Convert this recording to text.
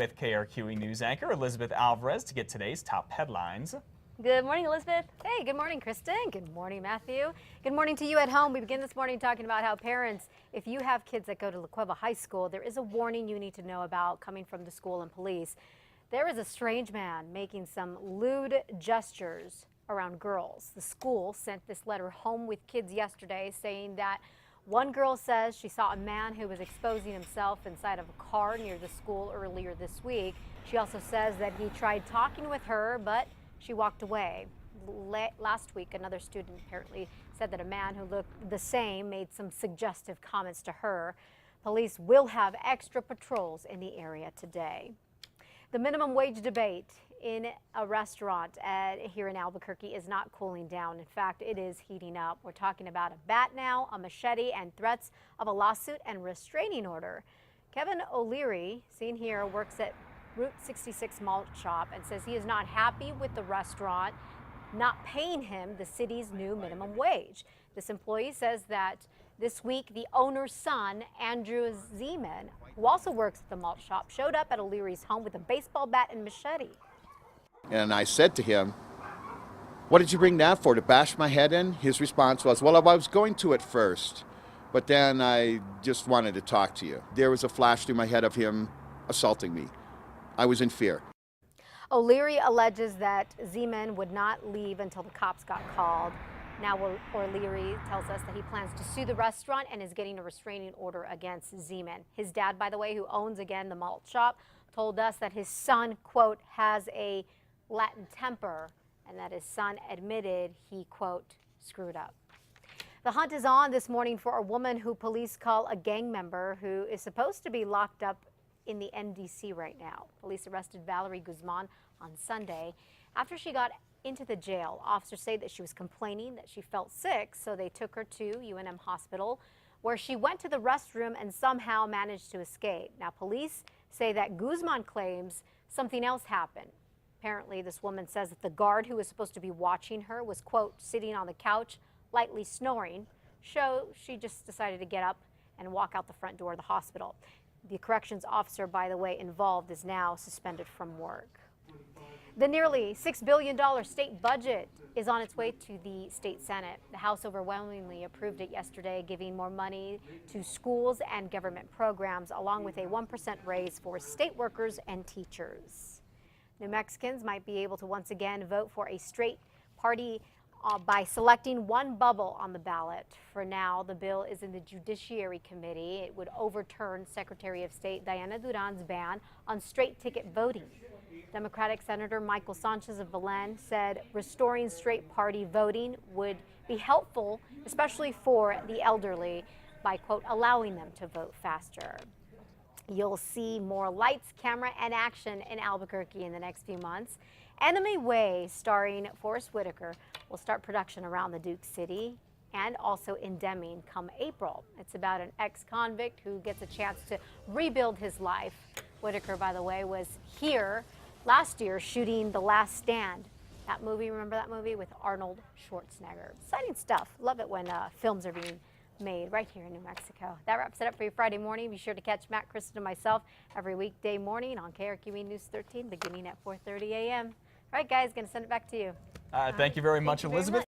With KRQE News anchor Elizabeth Alvarez to get today's top headlines. Good morning, Elizabeth. Hey, good morning, Kristen. Good morning, Matthew. Good morning to you at home. We begin this morning talking about how parents, if you have kids that go to La Cueva High School, there is a warning you need to know about coming from the school and police. There is a strange man making some lewd gestures around girls. The school sent this letter home with kids yesterday saying that one girl says she saw a man who was exposing himself inside of a car near the school earlier this week. She also says that he tried talking with her, but she walked away. Last week, another student apparently said that a man who looked the same made some suggestive comments to her. Police will have extra patrols in the area today. The minimum wage debate in a restaurant here in Albuquerque is not cooling down. In fact, it is heating up. We're talking about a bat now, a machete, and threats of a lawsuit and restraining order. Kevin O'Leary, seen here, works at Route 66 Malt Shop and says he is not happy with the restaurant not paying him the city's new minimum wage. This employee says that this week, the owner's son, Andrew Zeman, who also works at the malt shop, showed up at O'Leary's home with a baseball bat and machete. And I said to him, "What did you bring that for, to bash my head in?" His response was, "Well, I was going to at first, but then I just wanted to talk to you." There was a flash through my head of him assaulting me. I was in fear. O'Leary alleges that Zeman would not leave until the cops got called. Now O'Leary tells us that he plans to sue the restaurant and is getting a restraining order against Zeman. His dad, by the way, who owns again the malt shop, told us that his son, quote, has a Latin temper, and that his son admitted he, quote, screwed up. The hunt is on this morning for a woman who police call a gang member who is supposed to be locked up in the NDC right now. Police arrested Valerie Guzman on Sunday after she got into the jail. Officers say that she was complaining that she felt sick, so they took her to UNM Hospital, where she went to the restroom and somehow managed to escape. Now, police say that Guzman claims something else happened. Apparently, this woman says that the guard who was supposed to be watching her was, quote, sitting on the couch, lightly snoring. So she just decided to get up and walk out the front door of the hospital. The corrections officer, by the way, involved is now suspended from work. The nearly $6 billion state budget is on its way to the state Senate. The House overwhelmingly approved it yesterday, giving more money to schools and government programs, along with a 1% raise for state workers and teachers. New Mexicans might be able to once again vote for a straight party by selecting one bubble on the ballot. For now, the bill is in the Judiciary Committee. It would overturn Secretary of State Diana Duran's ban on straight ticket voting. Democratic Senator Michael Sanchez of Belen said restoring straight party voting would be helpful, especially for the elderly, by, quote, allowing them to vote faster. You'll see more lights, camera, and action in Albuquerque in the next few months. Enemy Way, starring Forrest Whitaker, will start production around the Duke City and also in Deming come April. It's about an ex-convict who gets a chance to rebuild his life. Whitaker, by the way, was here last year shooting The Last Stand. That movie, remember that movie with Arnold Schwarzenegger? Exciting stuff. Love it when films are being made right here in New Mexico. That wraps it up for your Friday morning. Be sure to catch Matt, Kristen, and myself every weekday morning on KRQE News 13 beginning at 4:30 a.m. All right, guys, going to send it back to you. Thank you very much, Elizabeth.